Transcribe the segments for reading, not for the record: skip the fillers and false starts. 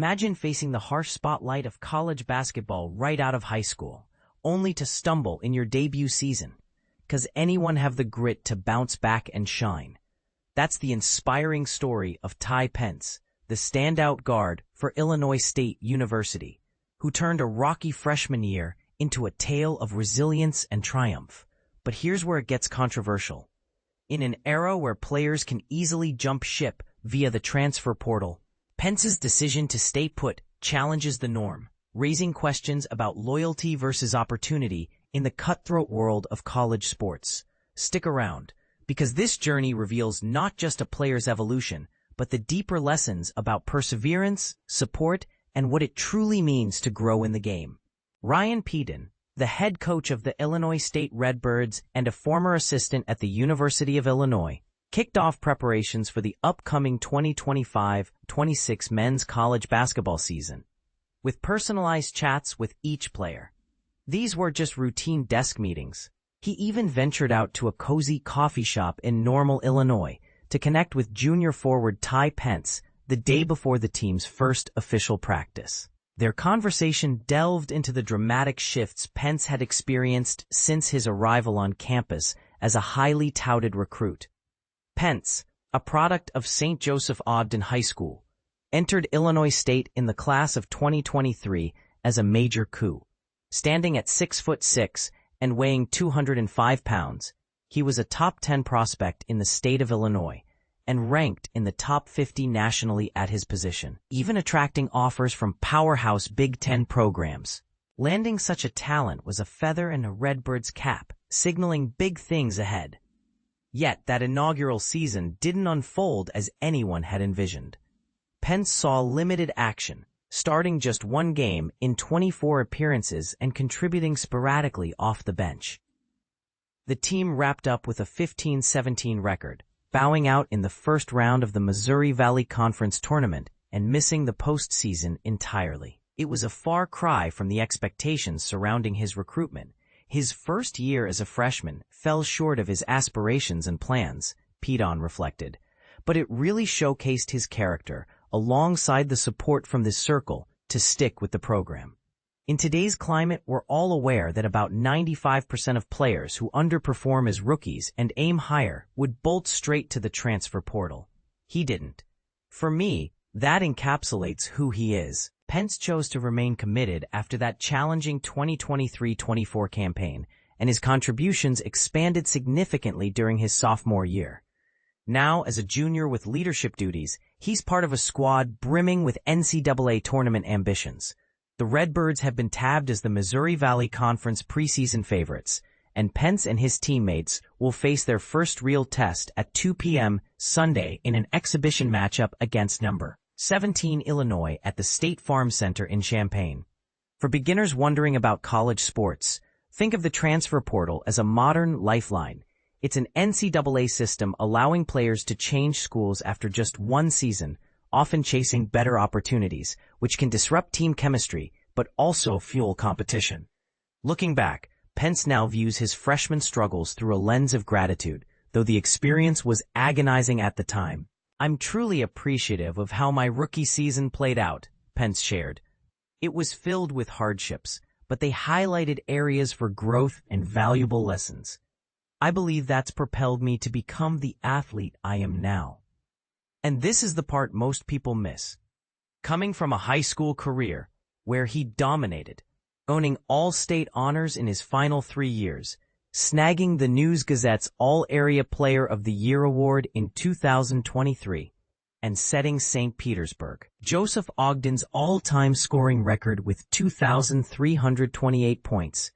Imagine facing the harsh spotlight of college basketball right out of high school, only to stumble in your debut season. Does anyone have the grit to bounce back and shine? That's the inspiring story of Ty Pence, the standout guard for Illinois State University, who turned a rocky freshman year into a tale of resilience and triumph. But here's where it gets controversial. In an era where players can easily jump ship via the transfer portal, Pence's decision to stay put challenges the norm, raising questions about loyalty versus opportunity in the cutthroat world of college sports. Stick around, because this journey reveals not just a player's evolution, but the deeper lessons about perseverance, support, and what it truly means to grow in the game. Ryan Pedon, the head coach of the Illinois State Redbirds and a former assistant at the University of Illinois, kicked off preparations for the upcoming 2025-26 men's college basketball season, with personalized chats with each player. These were just routine desk meetings. He even ventured out to a cozy coffee shop in Normal, Illinois, to connect with junior forward Ty Pence the day before the team's first official practice. Their conversation delved into the dramatic shifts Pence had experienced since his arrival on campus as a highly touted recruit. Pence, a product of St. Joseph Ogden High School, entered Illinois State in the class of 2023 as a major coup. Standing at 6'6" and weighing 205 pounds, he was a top 10 prospect in the state of Illinois and ranked in the top 50 nationally at his position, even attracting offers from powerhouse Big Ten programs. Landing such a talent was a feather in a Redbird's cap, signaling big things ahead. Yet that inaugural season didn't unfold as anyone had envisioned. Pence saw limited action, starting just one game in 24 appearances and contributing sporadically off the bench. The team wrapped up with a 15-17 record, bowing out in the first round of the Missouri Valley Conference tournament and missing the postseason entirely. It was a far cry from the expectations surrounding his recruitment. His first year as a freshman fell short of his aspirations and plans, Pedon reflected, but it really showcased his character, alongside the support from this circle, to stick with the program. In today's climate, we're all aware that about 95% of players who underperform as rookies and aim higher would bolt straight to the transfer portal. He didn't. For me, that encapsulates who he is. Pence chose to remain committed after that challenging 2023-24 campaign, and his contributions expanded significantly during his sophomore year. Now, as a junior with leadership duties, he's part of a squad brimming with NCAA tournament ambitions. The Redbirds have been tabbed as the Missouri Valley Conference preseason favorites, and Pence and his teammates will face their first real test at 2 p.m. Sunday in an exhibition matchup against number 17 Illinois at the State Farm Center in Champaign. For beginners wondering about college sports, think of the transfer portal as a modern lifeline. It's an NCAA system allowing players to change schools after just one season, often chasing better opportunities, which can disrupt team chemistry but also fuel competition. Looking back, Pence now views his freshman struggles through a lens of gratitude, though the experience was agonizing at the time. "I'm truly appreciative of how my rookie season played out," Pence shared. "It was filled with hardships, but they highlighted areas for growth and valuable lessons. I believe that's propelled me to become the athlete I am now." And this is the part most people miss. Coming from a high school career where he dominated, owning all-state honors in his final 3 years, snagging the News Gazette's All-Area Player of the Year award in 2023, and setting St. Petersburg, Joseph Ogden's all-time scoring record with 2,328 points,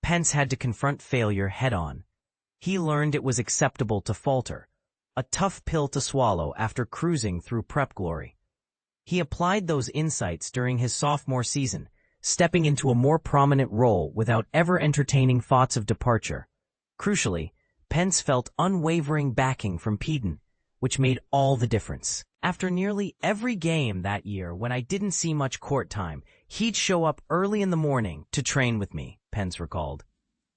Pence had to confront failure head-on. He learned it was acceptable to falter, a tough pill to swallow after cruising through prep glory. He applied those insights during his sophomore season, stepping into a more prominent role without ever entertaining thoughts of departure. Crucially, Pence felt unwavering backing from Pedon, which made all the difference. "After nearly every game that year when I didn't see much court time, he'd show up early in the morning to train with me," Pence recalled.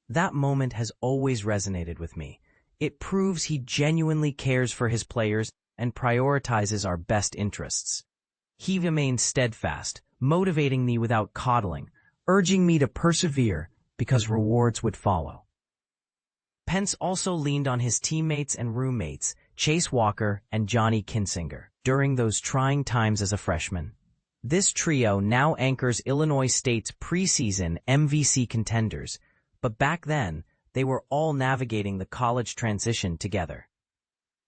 "That moment has always resonated with me. It proves he genuinely cares for his players and prioritizes our best interests." He remained steadfast, motivating me without coddling, urging me to persevere because rewards would follow. Pence also leaned on his teammates and roommates, Chase Walker and Johnny Kinziger, during those trying times as a freshman. This trio now anchors Illinois State's preseason MVC contenders, but back then, they were all navigating the college transition together.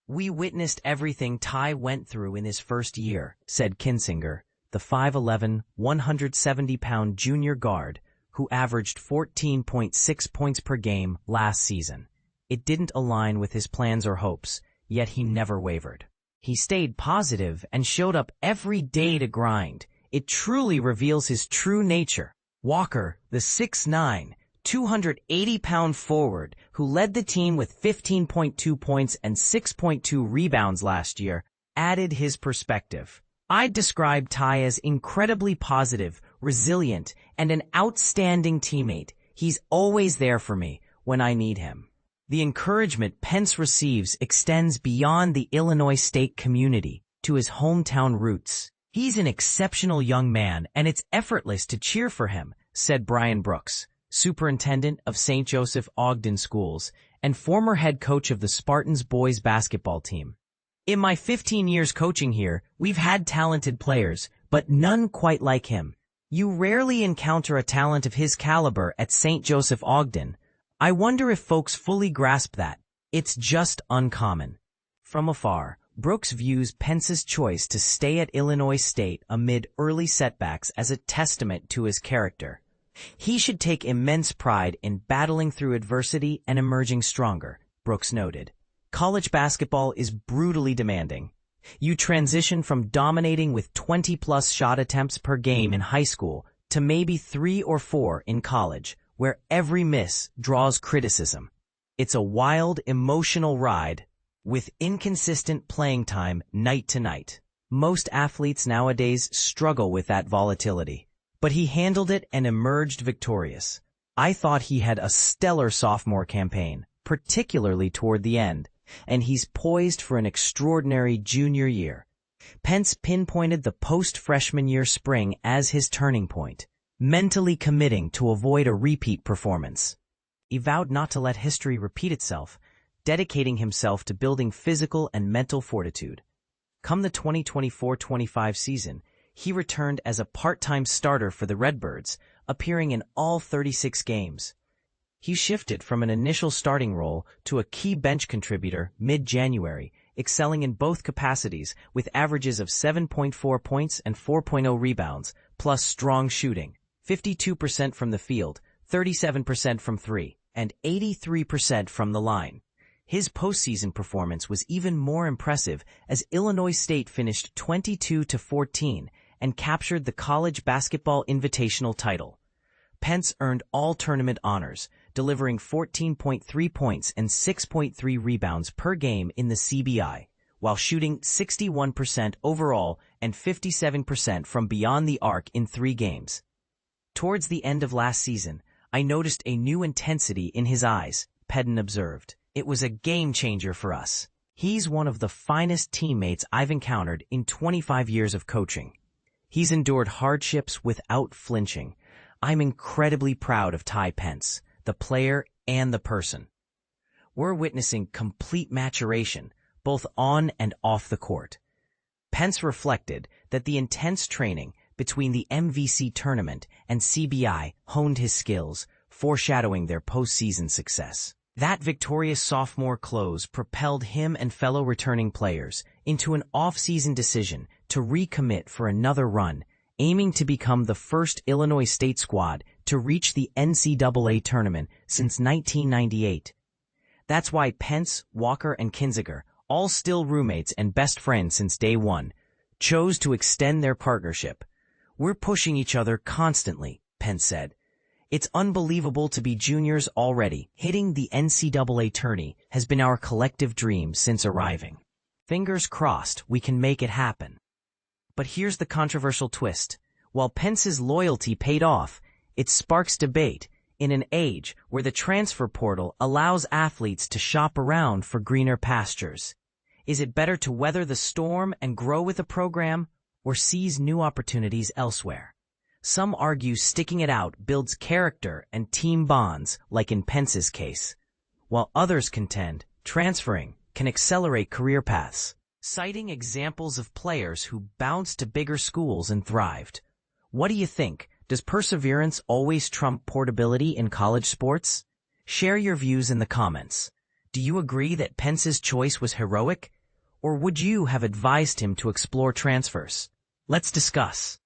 "We witnessed everything Ty went through in his first year," said Kinziger, the 5'11", 170-pound junior guard who averaged 14.6 points per game last season. It didn't align with his plans or hopes, yet he never wavered. He stayed positive and showed up every day to grind. It truly reveals his true nature. Walker, the 6'9", 280-pound forward who led the team with 15.2 points and 6.2 rebounds last year, added his perspective. "I'd describe Ty as incredibly positive, resilient, and an outstanding teammate. He's always there for me when I need him." The encouragement Pence receives extends beyond the Illinois State community to his hometown roots. "He's an exceptional young man, and it's effortless to cheer for him," said Brian Brooks, superintendent of St. Joseph Ogden Schools and former head coach of the Spartans boys basketball team. "In my 15 years coaching here, we've had talented players, but none quite like him. You rarely encounter a talent of his caliber at St. Joseph Ogden. I wonder if folks fully grasp that. It's just uncommon." From afar, Brooks views Pence's choice to stay at Illinois State amid early setbacks as a testament to his character. "He should take immense pride in battling through adversity and emerging stronger," Brooks noted. "College basketball is brutally demanding. You transition from dominating with 20-plus shot attempts per game in high school to maybe 3 or 4 in college, where every miss draws criticism. It's a wild, emotional ride with inconsistent playing time night to night. Most athletes nowadays struggle with that volatility, but he handled it and emerged victorious. I thought he had a stellar sophomore campaign, particularly toward the end, and he's poised for an extraordinary junior year." Pence pinpointed the post-freshman year spring as his turning point, mentally committing to avoid a repeat performance. He vowed not to let history repeat itself, dedicating himself to building physical and mental fortitude. Come the 2024-25 season, he returned as a part-time starter for the Redbirds, appearing in all 36 games. He shifted from an initial starting role to a key bench contributor mid-January, excelling in both capacities with averages of 7.4 points and 4.0 rebounds, plus strong shooting, 52% from the field, 37% from three, and 83% from the line. His postseason performance was even more impressive as Illinois State finished 22-14 and captured the College Basketball Invitational title. Pence earned all tournament honors, delivering 14.3 points and 6.3 rebounds per game in the CBI, while shooting 61% overall and 57% from beyond the arc in 3 games. "Towards the end of last season, I noticed a new intensity in his eyes," Pedon observed. "It was a game-changer for us. He's one of the finest teammates I've encountered in 25 years of coaching. He's endured hardships without flinching. I'm incredibly proud of Ty Pence, the player and the person. We're witnessing complete maturation, both on and off the court." Pence reflected that the intense training between the MVC tournament and CBI honed his skills, foreshadowing their postseason success. That victorious sophomore close propelled him and fellow returning players into an off-season decision to recommit for another run, aiming to become the first Illinois State squad to reach the NCAA tournament since 1998. That's why Pence, Walker, and Kinziger, all still roommates and best friends since day one, chose to extend their partnership. "We're pushing each other constantly," Pence said. "It's unbelievable to be juniors already. Hitting the NCAA tourney has been our collective dream since arriving. Fingers crossed we can make it happen." But here's the controversial twist. While Pence's loyalty paid off, it sparks debate in an age where the transfer portal allows athletes to shop around for greener pastures. Is it better to weather the storm and grow with a program, or seize new opportunities elsewhere. Some argue sticking it out builds character and team bonds, like in Pence's case, while others contend transferring can accelerate career paths, citing examples of players who bounced to bigger schools and thrived. What do you think? Does perseverance always trump portability in college sports? Share your views in the comments. Do you agree that Pence's choice was heroic, or would you have advised him to explore transfers? Let's discuss.